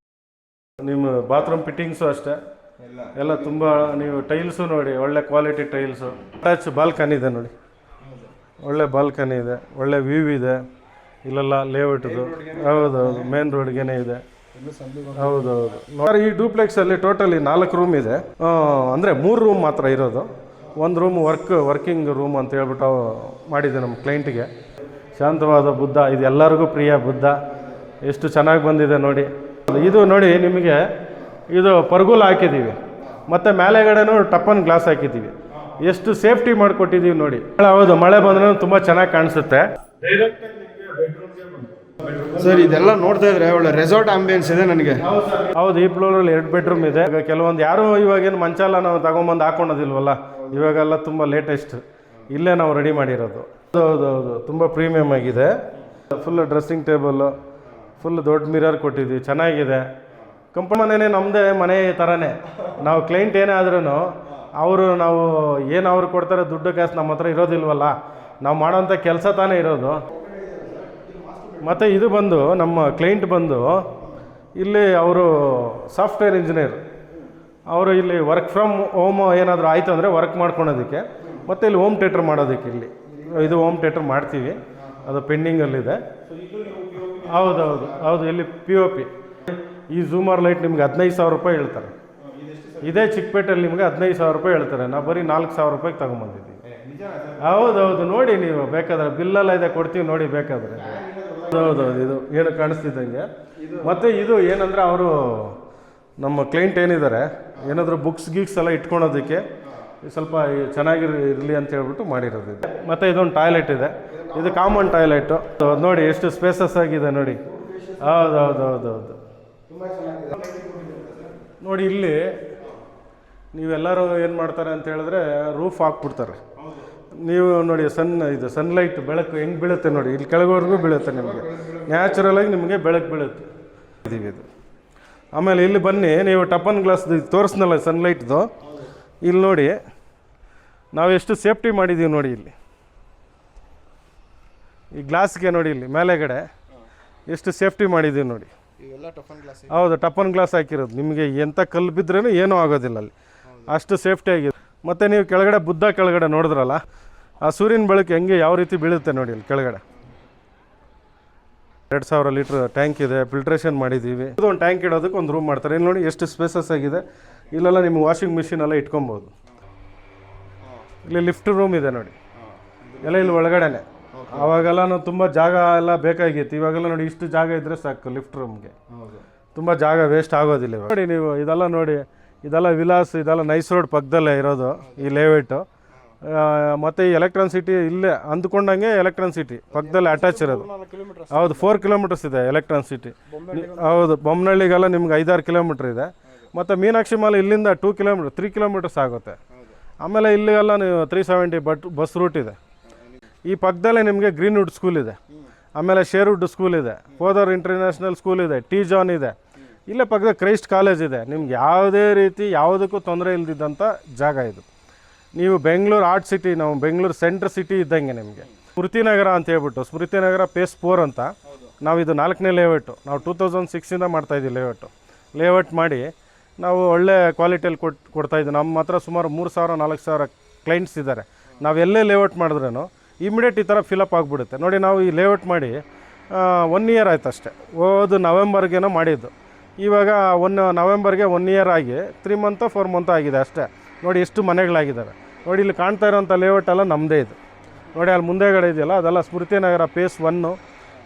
ನಿಮ್ಮ ಬಾತ್ರೂಮ್ ಫಿಟ್ಟಿಂಗ್ಸು ಅಷ್ಟೇ ಎಲ್ಲ ತುಂಬ. ನೀವು ಟೈಲ್ಸು ನೋಡಿ, ಒಳ್ಳೆ ಕ್ವಾಲಿಟಿ ಟೈಲ್ಸು. ಅಟ್ಯಾಚ್ ಬಾಲ್ಕನಿ ಇದೆ ನೋಡಿ, ಒಳ್ಳೆ ಬಾಲ್ಕನಿ ಇದೆ, ಒಳ್ಳೆ ವ್ಯೂ ಇದೆ. ಇಲ್ಲೆಲ್ಲ ಲೇಔಟ್ದು, ಹೌದೌದು ಮೇನ್ ರೋಡ್ಗೇನೆ ಇದೆ. ಹೌದೌದು. ಈ ಡೂಪ್ಲೆಕ್ಸಲ್ಲಿ ಟೋಟಲಿ 4 ರೂಮ್ ಇದೆ. ಅಂದರೆ 3 ರೂಮ್ ಮಾತ್ರ ಇರೋದು. ಒಂದು ರೂಮ್ ವರ್ಕಿಂಗ್ ರೂಮ್ ಅಂತ ಹೇಳ್ಬಿಟ್ಟು ಮಾಡಿದೆ ನಮ್ಮ ಕ್ಲೈಂಟಿಗೆ. ಶಾಂತವಾದ ಬುದ್ಧ, ಇದು ಎಲ್ಲರಿಗೂ ಪ್ರಿಯ ಬುದ್ಧ. ಎಷ್ಟು ಚೆನ್ನಾಗಿ ಬಂದಿದೆ ನೋಡಿ. ಇದು ನೋಡಿ ನಿಮಗೆ, ಇದು ಪರ್ಗೋಲ ಹಾಕಿದ್ದೀವಿ, ಮತ್ತು ಮೇಲೆಗಡೆನೂ ಟಪ್ಪನ್ ಗ್ಲಾಸ್ ಹಾಕಿದ್ದೀವಿ. ಎಷ್ಟು ಸೇಫ್ಟಿ ಮಾಡಿಕೊಟ್ಟಿದ್ದೀವಿ ನೋಡಿ. ಹೌದು, ಮಳೆ ಬಂದ್ರೂ ತುಂಬ ಚೆನ್ನಾಗಿ ಕಾಣಿಸುತ್ತೆ. ಸರ್ ಇದೆಲ್ಲ ನೋಡ್ತಾ ಇದ್ರೆ ಒಳ್ಳೆ ರೆಸಾರ್ಟ್ ಆಂಬಿಯನ್ಸ್ ಇದೆ ನನಗೆ. ಹೌದು, ಈ ಫ್ಲೋರಲ್ಲಿ 2 ಬೆಡ್ರೂಮ್ ಇದೆ. ಈಗ ಕೆಲವೊಂದು ಯಾರು ಇವಾಗೇನು ಮಂಚಾಲ ನಾವು ತಗೊಂಬಂದು ಹಾಕೊಳೋದಿಲ್ವಲ್ಲ, ಇವಾಗೆಲ್ಲ ತುಂಬ ಲೇಟೆಸ್ಟ್ ಇಲ್ಲೇ ನಾವು ರೆಡಿ ಮಾಡಿರೋದು. ಹೌದೌದು, ತುಂಬ ಪ್ರೀಮಿಯಮ್ ಆಗಿದೆ. ಫುಲ್ ಡ್ರೆಸ್ಸಿಂಗ್ ಟೇಬಲ್ಲು, ಫುಲ್ ದೊಡ್ಡ ಮಿರರ್ ಕೊಟ್ಟಿದ್ವಿ, ಚೆನ್ನಾಗಿದೆ. ಕಂಪನಿ ಮನೆಯೇ ನಮ್ಮದೇ ಮನೆ ಥರನೇ. ನಾವು ಕ್ಲೈಂಟ್ ಏನೇ ಆದ್ರೂ ನಾವು ಏನು ಅವ್ರು ಕೊಡ್ತಾರೆ ದುಡ್ಡು ಕಾಸು ನಮ್ಮ ಹತ್ರ ಇರೋದಿಲ್ವಲ್ಲ, ನಾವು ಮಾಡೋಂಥ ಕೆಲಸ ತಾನೇ ಇರೋದು. ಮತ್ತು ಇದು ಬಂದು ನಮ್ಮ ಕ್ಲೈಂಟ್ ಬಂದು ಇಲ್ಲಿ ಅವರು ಸಾಫ್ಟ್ವೇರ್ ಇಂಜಿನಿಯರ್. ಅವರು ಇಲ್ಲಿ ವರ್ಕ್ ಫ್ರಮ್ ಹೋಮ್ ಏನಾದರೂ ಆಯಿತು ಅಂದರೆ ವರ್ಕ್ ಮಾಡ್ಕೊಳೋದಕ್ಕೆ, ಮತ್ತು ಇಲ್ಲಿ ಹೋಮ್ ಥಿಯೇಟ್ರ್ ಮಾಡೋದಕ್ಕೆ, ಇದು ಹೋಮ್ ಥಿಯೇಟ್ರ್ ಮಾಡ್ತೀವಿ, ಅದು ಪೆಂಡಿಂಗಲ್ಲಿದೆ. ಹೌದು ಇಲ್ಲಿ POP. ಈ ಝೂಮರ್ ಲೈಟ್ ನಿಮ್ಗೆ 15,000 ರೂಪಾಯಿ ಹೇಳ್ತಾರೆ. ಇದೇ ಚಿಕ್ಕಪೇಟೆಯಲ್ಲಿ ನಿಮಗೆ 15,000 ರೂಪಾಯಿ ಹೇಳ್ತಾರೆ. ನಾವು ಬರೀ 4,000 ರೂಪಾಯಿಗೆ ತೊಗೊಂಬಂದಿದ್ದೀವಿ. ಹೌದೌದು, ನೋಡಿ ನೀವು ಬೇಕಾದರೆ ಬಿಲ್ಲೆಲ್ಲ ಇದೆ, ಕೊಡ್ತೀವಿ ನೋಡಿ ಬೇಕಾದರೆ. ಹೌದೌದು, ಇದು ಏನು ಕಾಣಿಸ್ತಿದ್ದಂಗೆ. ಮತ್ತು ಇದು ಏನಂದರೆ ಅವರು ನಮ್ಮ ಕ್ಲೈಂಟ್ ಏನಿದ್ದಾರೆ, ಏನಾದರೂ ಬುಕ್ಸ್ ಗೀಕ್ಸ್ ಎಲ್ಲ ಇಟ್ಕೊಳೋದಕ್ಕೆ ಸ್ವಲ್ಪ ಚೆನ್ನಾಗಿರಲಿ ಅಂತ ಹೇಳ್ಬಿಟ್ಟು ಮಾಡಿರೋದು ಇದು. ಮತ್ತು ಇದೊಂದು ಟಾಯ್ಲೆಟ್ ಇದೆ, ಇದು ಕಾಮನ್ ಟಾಯ್ಲೆಟು. ನೋಡಿ ಎಷ್ಟು ಸ್ಪೇಸಸ್ ಆಗಿದೆ ನೋಡಿ. ಹೌದೌದು. ನೋಡಿ ಇಲ್ಲಿ ನೀವೆಲ್ಲರೂ ಏನು ಮಾಡ್ತಾರೆ ಅಂತ ಹೇಳಿದ್ರೆ ರೂಫ್ ಹಾಕ್ಬಿಡ್ತಾರೆ. ನೀವು ನೋಡಿ ಸನ್ಲೈಟ್ ಬೆಳಕು ಹೆಂಗೆ ಬೀಳುತ್ತೆ ನೋಡಿ, ಇಲ್ಲಿ ಕೆಳಗವರೆಗೂ ಬೀಳುತ್ತೆ ನಿಮಗೆ, ನ್ಯಾಚುರಲಾಗಿ ನಿಮಗೆ ಬೆಳಕು ಬೀಳುತ್ತೆ ಇದು. ಆಮೇಲೆ ಇಲ್ಲಿ ಬನ್ನಿ, ನೀವು ಟಪ್ಪನ್ ಗ್ಲಾಸ್ ತೋರಿಸ್ನಲ್ಲ ಸನ್ಲೈಟ್ದು, ಇಲ್ಲಿ ನೋಡಿ ನಾವು ಎಷ್ಟು ಸೇಫ್ಟಿ ಮಾಡಿದ್ದೀವಿ ನೋಡಿ. ಇಲ್ಲಿ ಈ ಗ್ಲಾಸ್ಗೆ ನೋಡಿ, ಇಲ್ಲಿ ಮೇಲೆಗಡೆ ಎಷ್ಟು ಸೇಫ್ಟಿ ಮಾಡಿದ್ದೀವಿ ನೋಡಿ. ಹೌದು, ಟಪ್ಪನ್ ಗ್ಲಾಸ್ ಹಾಕಿರೋದು. ನಿಮಗೆ ಎಂಥ ಕಲ್ಲು ಬಿದ್ರೂ ಏನೂ ಆಗೋದಿಲ್ಲ ಅಲ್ಲಿ, ಅಷ್ಟು ಸೇಫ್ಟಿ ಆಗಿದೆ. ಮತ್ತು ನೀವು ಕೆಳಗಡೆ ಬುದ್ಧ ಕೆಳಗಡೆ ನೋಡಿದ್ರಲ್ಲ, ಆ ಸೂರ್ಯನ ಬೆಳಕು ಹೆಂಗೆ ಯಾವ ರೀತಿ ಬೀಳುತ್ತೆ ನೋಡಿ ಇಲ್ಲಿ ಕೆಳಗಡೆ. 2,000 ಲೀಟ್ರ್ ಟ್ಯಾಂಕ್ ಇದೆ, ಫಿಲ್ಟ್ರೇಷನ್ ಮಾಡಿದ್ದೀವಿ. ಇದು ಒಂದು ಟ್ಯಾಂಕ್ ಇಡೋದಕ್ಕೆ ಒಂದು ರೂಮ್ ಮಾಡ್ತಾರೆ. ಇಲ್ಲಿ ನೋಡಿ ಎಷ್ಟು ಸ್ಪೇಸಸ್ ಆಗಿದೆ. ಇಲ್ಲೆಲ್ಲ ನಿಮ್ಗೆ ವಾಷಿಂಗ್ ಮಿಷಿನ್ ಎಲ್ಲ ಇಟ್ಕೊಬೋದು. ಇಲ್ಲಿ ಲಿಫ್ಟ್ ರೂಮ್ ಇದೆ ನೋಡಿ, ಎಲ್ಲ ಇಲ್ಲಿ ಒಳಗಡೆನೆ. ಆವಾಗೆಲ್ಲ ನಾವು ತುಂಬ ಜಾಗ ಎಲ್ಲ ಬೇಕಾಗಿತ್ತು. ಇವಾಗೆಲ್ಲ ನೋಡಿ ಇಷ್ಟು ಜಾಗ ಇದ್ದರೆ ಸಾಕು ಲಿಫ್ಟ್ ರೂಮ್ಗೆ, ತುಂಬ ಜಾಗ ವೇಸ್ಟ್ ಆಗೋದಿಲ್ಲ. ನೋಡಿ ನೀವು ಇದೆಲ್ಲ ನೋಡಿ, ಇದೆಲ್ಲ ವಿಲಾಸ್, ಇದೆಲ್ಲ ನೈಸ್ ರೋಡ್ ಪಕ್ಕದಲ್ಲೇ ಇರೋದು ಈ ಲೇಔಟು. ಮತ್ತು ಈ ಎಲೆಕ್ಟ್ರಾನ್ ಸಿಟಿ ಇಲ್ಲೇ ಅಂದ್ಕೊಂಡಂಗೆ ಎಲೆಕ್ಟ್ರಾನ್ ಸಿಟಿ ಪಕ್ಕದಲ್ಲಿ ಅಟ್ಯಾಚ್ ಇರೋದು. ಹೌದು 4 ಕಿಲೋಮೀಟರ್ಸ್ ಇದೆ ಎಲೆಕ್ಟ್ರಾನ್ ಸಿಟಿ. ಹೌದು ಬೊಮ್ಮನಹಳ್ಳಿಗೆಲ್ಲ ನಿಮ್ಗೆ 5-6 ಕಿಲೋಮೀಟ್ರ್ ಇದೆ. ಮತ್ತು ಮೀನಾಕ್ಷಿ ಮಾಲ್ ಇಲ್ಲಿಂದ 3 ಕಿಲೋಮೀಟರ್ಸ್ ಆಗುತ್ತೆ. ಆಮೇಲೆ ಇಲ್ಲಿಗೆಲ್ಲ ನೀವು 370 ಬಸ್ ರೂಟ್ ಇದೆ. ಈ ಪಕ್ಕದಲ್ಲೇ ನಿಮಗೆ ಗ್ರೀನ್ವುಡ್ ಸ್ಕೂಲ್ ಇದೆ, ಆಮೇಲೆ ಶೇರ್ವುಡ್ ಸ್ಕೂಲ್ ಇದೆ, ಪೋದರ್ ಇಂಟರ್ನ್ಯಾಷನಲ್ ಸ್ಕೂಲ್ ಇದೆ, ಟಿ ಜಾನ್ ಇದೆ, ಇಲ್ಲೇ ಪಕ್ಕದ ಕ್ರೈಸ್ಟ್ ಕಾಲೇಜ್ ಇದೆ. ನಿಮ್ಗೆ ಯಾವುದೇ ರೀತಿ ಯಾವುದಕ್ಕೂ ತೊಂದರೆ ಇಲ್ದಿದ್ದಂಥ ಜಾಗ ಇದು. ನೀವು ಬೆಂಗಳೂರು ಆರ್ಟ್ ಸಿಟಿ, ನಾವು ಬೆಂಗಳೂರು ಸೆಂಟ್ರ್ ಸಿಟಿ ಇದ್ದಂಗೆ ನಿಮಗೆ. ಸ್ಮೃತಿನಗರ ಅಂತ ಹೇಳ್ಬಿಟ್ಟು, ಸ್ಮೃತಿನಗರ ಫೇಸ್ 4 ಅಂತ ನಾವು ಇದು 4ನೇ ಲೇಔಟು. ನಾವು 2006ಇಂದ ಮಾಡ್ತಾಯಿದ್ದೀವಿ ಲೇಔಟ್ ಮಾಡಿ ನಾವು ಒಳ್ಳೆ ಕ್ವಾಲಿಟಿಯಲ್ಲಿ ಕೊಡ್ತಾಯಿದ್ದೀವಿ. ನಮ್ಮ ಹತ್ರ ಸುಮಾರು 3,000-4,000 ಕ್ಲೈಂಟ್ಸ್ ಇದ್ದಾರೆ. ನಾವು ಎಲ್ಲೇ ಲೇಔಟ್ ಮಾಡಿದ್ರೂ ಇಮಿಡಿಯೇಟ್ ಈ ಥರ ಫಿಲಪ್ ಆಗಿಬಿಡುತ್ತೆ. ನೋಡಿ ನಾವು ಈ ಲೇಔಟ್ ಮಾಡಿ 1 ಇಯರ್ ಆಯ್ತು ಅಷ್ಟೇ. ಹೋದ ನವೆಂಬರ್ಗೇನೋ ಮಾಡಿದ್ದು. ಇವಾಗ ನವೆಂಬರ್ಗೆ 1 ಇಯರ್ ಆಗಿ 3 ಮಂತ್ 4 ಮಂತ್ ಆಗಿದೆ ಅಷ್ಟೇ. ನೋಡಿ ಎಷ್ಟು ಮನೆಗಳಾಗಿದ್ದಾವೆ. ನೋಡಿ ಇಲ್ಲಿ ಕಾಣ್ತಾ ಇರೋಂಥ ಲೇಔಟ್ ಎಲ್ಲ ನಮ್ಮದೇ ಇದು. ನೋಡಿ ಅಲ್ಲಿ ಮುಂದೆಗಡೆ ಇದೆಯಲ್ಲ ಅದೆಲ್ಲ ಸ್ಮೃತಿನಗರ ಫೇಸ್ 1,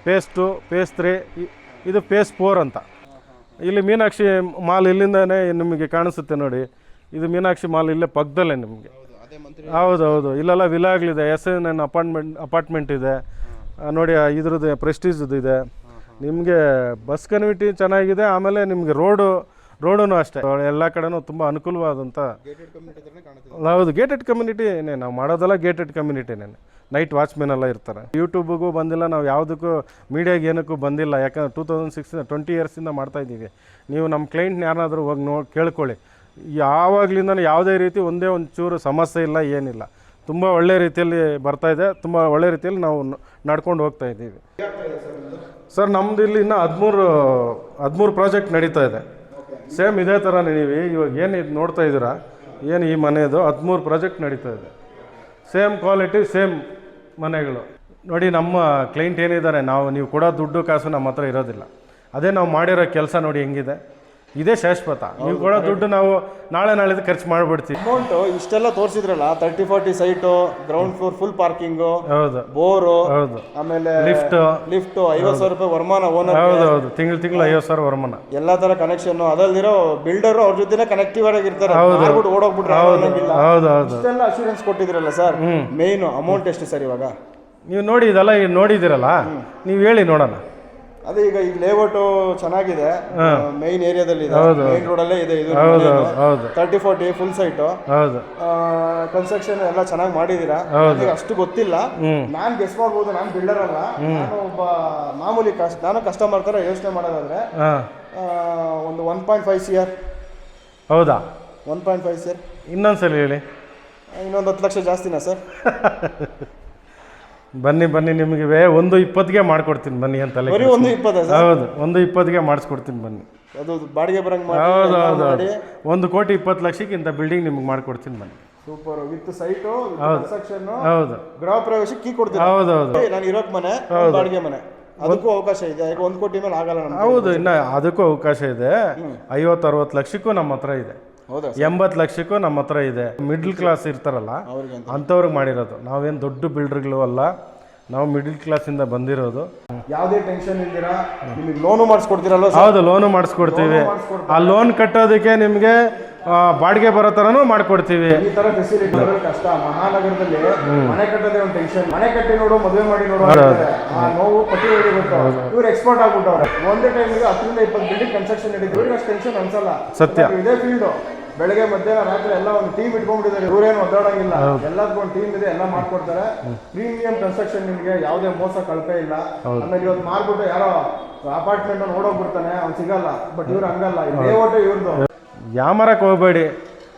ಫೇಸ್ 2, ಫೇಸ್ 3, ಇದು ಫೇಸ್ 4 ಅಂತ. ಇಲ್ಲಿ ಮೀನಾಕ್ಷಿ ಮಾಲ್ ಇಲ್ಲಿಂದನೇ ನಿಮಗೆ ಕಾಣಿಸುತ್ತೆ ನೋಡಿ. ಇದು ಮೀನಾಕ್ಷಿ ಮಾಲ್ ಇಲ್ಲೇ ಪಕ್ಕದಲ್ಲೇ ನಿಮಗೆ. ಹೌದು ಇಲ್ಲೆಲ್ಲ ವಿಲಾಗಳಿದೆ, SN ಅಪಾರ್ಟ್ಮೆಂಟ್ ಇದೆ ನೋಡಿ. ಇದ್ರದ್ದು ಪ್ರೆಸ್ಟೀಜ್ದು ಇದೆ. ನಿಮಗೆ ಬಸ್ ಕನೆಕ್ಟಿವಿಟಿ ಚೆನ್ನಾಗಿದೆ. ಆಮೇಲೆ ನಿಮಗೆ ರೋಡೂ ಅಷ್ಟೇ ಎಲ್ಲ ಕಡೆನೂ ತುಂಬ ಅನುಕೂಲವಾದಂಥ. ಹೌದು ಗೇಟೆಡ್ ಕಮ್ಯುನಿಟಿನೇ ನಾವು ಮಾಡೋದೆಲ್ಲ, ಗೇಟೆಡ್ ಕಮ್ಯುನಿಟಿನೇ. ನೈಟ್ ವಾಚ್ಮೆನ್ ಎಲ್ಲ ಇರ್ತಾರೆ. ಯೂಟ್ಯೂಬಿಗೂ ಬಂದಿಲ್ಲ, ನಾವು ಯಾವುದಕ್ಕೂ ಮೀಡಿಯಾಗೆ ಏನಕ್ಕೂ ಬಂದಿಲ್ಲ. ಯಾಕಂದರೆ 2020 ಇಯರ್ಸಿಂದ ಮಾಡ್ತಾಯಿದ್ದೀವಿ. ನೀವು ನಮ್ಮ ಕ್ಲೈಂಟ್ನ ಯಾರನ್ನಾದರೂ ಹೋಗಿ ಕೇಳ್ಕೊಳ್ಳಿ. ಯಾವಾಗಲಿಂದ ಯಾವುದೇ ರೀತಿ ಒಂದೇ ಒಂದು ಚೂರು ಸಮಸ್ಯೆ ಇಲ್ಲ, ಏನಿಲ್ಲ. ತುಂಬ ಒಳ್ಳೆ ರೀತಿಯಲ್ಲಿ ಬರ್ತಾಯಿದೆ. ತುಂಬ ಒಳ್ಳೆ ರೀತಿಯಲ್ಲಿ ನಾವು ನಡ್ಕೊಂಡು ಹೋಗ್ತಾಯಿದ್ದೀವಿ. ಸರ್ ನಮ್ಮದು ಇಲ್ಲಿ ಇನ್ನೂ 13 ಪ್ರಾಜೆಕ್ಟ್ ನಡೀತಾ ಇದೆ. ಸೇಮ್ ಇದೇ ಥರನೇ ನೀವು ಇವಾಗ ಏನು ಇದು ನೋಡ್ತಾ ಇದ್ದೀರಾ, ಏನು ಈ ಮನೆಯದು 13 ಪ್ರಾಜೆಕ್ಟ್ ನಡೀತಾ ಇದೆ. ಸೇಮ್ ಕ್ವಾಲಿಟಿ, ಸೇಮ್ ಮನೆಗಳು. ನೋಡಿ ನಮ್ಮ ಕ್ಲೈಂಟ್ ಏನಿದ್ದಾರೆ, ನೀವು ಕೊಡೋ ದುಡ್ಡು ಕಾಸು ನಮ್ಮ ಹತ್ರ ಇರೋದಿಲ್ಲ. ಅದೇ ನಾವು ಮಾಡಿರೋ ಕೆಲಸ ನೋಡಿ ಹೆಂಗಿದೆ. ಇದೇ ಶಾಶ್ವತ. ನೀವು ಕೊಡೋ ದುಡ್ಡು ನಾವು ನಾಳಿದ್ದು ಖರ್ಚು ಮಾಡಿಬಿಡ್ತೀವಿ. ಅಮೌಂಟ್ ಇಷ್ಟೆಲ್ಲ ತೋರಿಸಿದ್ರಲ್ಲ, 30-40 site, ground floor full parking, ಹೌದು ಬೋರು, ಹೌದು ಆಮೇಲೆ ಲಿಫ್ಟ್ 50,000 ರೂಪಾಯಿ ವರಮಾನ ಓನರ್. ಹೌದು ತಿಂಗಳು 50,000 ವರಮಾನ. ಎಲ್ಲಾ ತರ ಕನೆಕ್ಷನ್. ಅದಲ್ದಿರೋ ಬಿಲ್ಡರ್ ಅವ್ರ ಜೊತೆ ಕನೆಕ್ಟಿವ್ ಆಗಿರ್ತಾರೆ. ಓಡೋಗ್ಬಿಟ್ರೆ ಹೌದು ಇಷ್ಟೆಲ್ಲ ಅಶ್ಯೂರೆನ್ಸ್ ಕೊಟ್ಟಿದ್ರಲ್ಲ ಸರ್. ಮೇನ್ ಅಮೌಂಟ್ ಎಷ್ಟು ಸರ್ ಇವಾಗ? ನೀವು ನೋಡಿ ಇದೆಲ್ಲ ನೋಡಿದಿರಲ್ಲ, ನೀವು ಹೇಳಿ ನೋಡೋಣ. ಅದೇ ಈಗ ಲೇಔಟ್ ಚೆನ್ನಾಗಿದೆ, ಮೈನ್ ಏರಿಯಾದಲ್ಲಿ ಇದೆ, ಮೈನ್ ರೋಡ್ ಅಲ್ಲೇ ಇದೆ. ಇದು 30-40 ಫುಲ್ ಸೈಟ್. ಹೌದು ಕನ್ಸ್ಟ್ರಕ್ಷನ್ ಎಲ್ಲ ಚೆನ್ನಾಗಿ ಮಾಡಿದೀರಾ. ಅಷ್ಟು ಗೊತ್ತಿಲ್ಲ, ನಾನ್ ಗೆಸ್ ಮಾಡ್ಬೋದು. ನಾನು ಬಿಲ್ಡರ್ ಅಲ್ಲ, ನಾನು ಒಬ್ಬ ಮಾಮೂಲಿ ನಾನು ಕಸ್ಟಮರ್ ತರ ಯೋಚನೆ ಮಾಡೋದಾದ್ರೆ ಒಂದು 1.5 CR. ಹೌದಾ? 1.5 CR. ಇನ್ನೊಂದ್ಸಲ ಹೇಳಿ. ಇನ್ನೊಂದು 10 ಲಕ್ಷ ಜಾಸ್ತಿನಾ ಸರ್? ಬನ್ನಿ ನಿಮಗೆ 1.20ಗೆ ಮಾಡ್ಕೊಡ್ತೀನಿ ಬನ್ನಿ ಅಂತಲ್ಲ. 1.20? ಹೌದು 1.20ಗೆ ಮಾಡಿಸ್ಕೊಡ್ತೀನಿ ಬನ್ನಿ. ಅದು ಬಾಡಿಗೆ ಬರಂಗ್ ಹೌದು 1,20,00,000ಕ್ಕೆ ಇಂಥ ಬಿಲ್ಡಿಂಗ್ ನಿಮ್ಗೆ ಮಾಡ್ಕೊಡ್ತೀನಿ ಬನ್ನಿ. ಸೂಪರ್. ವಿತ್ ಸೈಟು, ಕನ್ಸ್ಟ್ರಕ್ಷನ್, ಹೌದು ಗೃಹ ಪ್ರವೇಶಕ್ಕೆ ಕೀ ಕೊಡ್ತೀನಿ. ಹೌದು ನಾನು ಇರೋಕ್ ಮನೆ, ಬಾಡಿಗೆ ಮನೆ, ಅದಕ್ಕೂ ಅವಕಾಶ ಇದೆ. ಈಗ 1 ಕೋಟಿ ಮೇಲೆ ಆಗಲ್ಲ. ಹೌದು ಇನ್ನು ಅದಕ್ಕೂ ಅವಕಾಶ ಇದೆ. 50-60 ಲಕ್ಷಕ್ಕೂ ನಮ್ಮ ಹತ್ರ ಇದೆ. 80 ಲಕ್ಷಕ್ಕೂ ನಮ್ಮ ಹತ್ರ ಇದೆ. ಮಿಡ್ಲ್ ಕ್ಲಾಸ್ ಇರ್ತಾರಲ್ಲ ಅಂಥವ್ರಿಗೆ ಮಾಡಿರೋದು. ನಾವೇನು ದೊಡ್ಡ ಬಿಲ್ಡರ್ಗಳು ಅಲ್ಲ, ನಾವು ಮಿಡ್ಲ್ ಕ್ಲಾಸಿಂದ ಬಂದಿರೋದು. ಯಾವುದೇ ಟೆನ್ಷನ್ ಇಲ್ದಿರಾ ನಿಮಗೆ ಲೋನು ಮಾಡಿಸ್ಕೊಡ್ತೀರಲ್ಲ? ಹೌದು ಲೋನು ಮಾಡಿಸ್ಕೊಡ್ತೀವಿ. ಆ ಲೋನ್ ಕಟ್ಟೋದಕ್ಕೆ ನಿಮಗೆ ಬಾಡಿಗೆ ಬರೋ ಥರನೂ ಮಾಡ್ಕೊಡ್ತೀವಿ. ಈ ಥರ ಫೆಸಿಲಿಟಿ ಕಷ್ಟ. ಮಹಾನಗರದಲ್ಲಿ ಮನೆ ಕಟ್ಟೋದೇ ಒಂದು ಟೆನ್ಷನ್. ಮನೆ ಕಟ್ಟಿ ನೋಡು, ಮದುವೆ ಮಾಡಿ ನೋಡು, ಆ ನೋವು ಪಟ್ಟಿ ಗೊತ್ತಾಗ. ಇವ್ರು ಎಕ್ಸ್ಪರ್ಟ್ ಆಗ್ಬಿಟ್ಟವ್ರೆ. ಒಂದೇ ಟೈಮಿಗೆ 10-20 ಬಿಲ್ಡಿಂಗ್ ಕನ್ಸ್ಟ್ರಕ್ಷನ್ ನಡೀತು. ಇವ್ರಿಗೆ ಅಷ್ಟು ಟೆನ್ಷನ್ ಅನ್ಸಲ್ಲ. ಸತ್ಯ. ಇದೇ ಫೀಲ್ಡು. ಬೆಳಗ್ಗೆ ಮಧ್ಯಾಹ್ನ ರಾತ್ರಿ ಎಲ್ಲ ಒಂದು ಟೀಮ್ ಇಟ್ಕೊಂಡ್ಬಿಟ್ಟಿದ್ದಾರೆ. ಇವರೇನು ಒದ್ದಾಡಂಗಿಲ್ಲ, ಎಲ್ಲದಕ್ಕೂ ಒಂದು ಟೀಮ್ ಇದೆ, ಎಲ್ಲ ಮಾಡ್ಕೊಡ್ತಾರೆ. Premium construction. ನಿಮಗೆ ಯಾವುದೇ ಮೋಸ ಕಳಪೆ ಇಲ್ಲ. ಆಮೇಲೆ ಇವತ್ತು ಮಾರ್ಬಿಟ್ಟು ಯಾರೋ ಅಪಾರ್ಟ್ಮೆಂಟ್ ಹೋಗ್ಬಿಡ್ತಾನೆ, ಅವ್ನು ಸಿಗಲ್ಲ. ಬಟ್ ಇವ್ರು ಹಂಗಲ್ಲ. ಲೇಔಟ್ ಇವ್ರದ್ದು. ಯಾಮಾರಕ್ಕೆ ಹೋಗ್ಬೇಡಿ.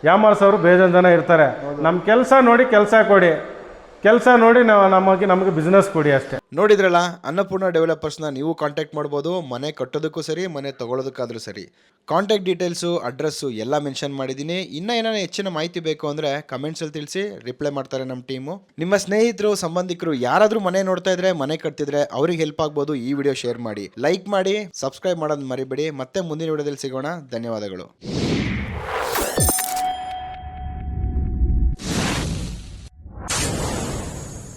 ಯಾಮಾರ್ಸೋರು ಬೇಜಾನ್ ಜನ ಇರ್ತಾರೆ. ನಮ್ಮ ಕೆಲಸ ನೋಡಿ ಕೆಲಸ ಕೊಡಿ, ಕೆಲಸ ನೋಡಿ ನಮಗೆ ಬಿಸ್ನೆಸ್ ಕೊಡಿ ಅಷ್ಟೇ. ನೋಡಿದ್ರಲ್ಲ, ಅನ್ನಪೂರ್ಣ ಡೆವಲಪರ್ಸ್ನ ನೀವು ಕಾಂಟ್ಯಾಕ್ಟ್ ಮಾಡ್ಬೋದು. ಮನೆ ಕಟ್ಟೋದಕ್ಕೂ ಸರಿ, ಮನೆ ತೊಗೊಳೋದಕ್ಕಾದ್ರೂ ಸರಿ. ಕಾಂಟ್ಯಾಕ್ಟ್ ಡೀಟೇಲ್ಸು, ಅಡ್ರೆಸ್ಸು ಎಲ್ಲ ಮೆನ್ಷನ್ ಮಾಡಿದ್ದೀನಿ. ಇನ್ನೂ ಏನಾರ ಹೆಚ್ಚಿನ ಮಾಹಿತಿ ಬೇಕು ಅಂದರೆ ಕಮೆಂಟ್ಸಲ್ಲಿ ತಿಳಿಸಿ, ರಿಪ್ಲೈ ಮಾಡ್ತಾರೆ ನಮ್ಮ ಟೀಮು. ನಿಮ್ಮ ಸ್ನೇಹಿತರು, ಸಂಬಂಧಿಕರು ಯಾರಾದರೂ ಮನೆ ನೋಡ್ತಾ ಇದ್ರೆ, ಮನೆ ಕಟ್ತಿದ್ರೆ ಅವ್ರಿಗೆ ಹೆಲ್ಪ್ ಆಗ್ಬೋದು. ಈ ವಿಡಿಯೋ ಶೇರ್ ಮಾಡಿ, ಲೈಕ್ ಮಾಡಿ, ಸಬ್ಸ್ಕ್ರೈಬ್ ಮಾಡೋದು ಮರಿಬೇಡಿ. ಮತ್ತೆ ಮುಂದಿನ ವಿಡಿಯೋದಲ್ಲಿ ಸಿಗೋಣ. ಧನ್ಯವಾದಗಳು.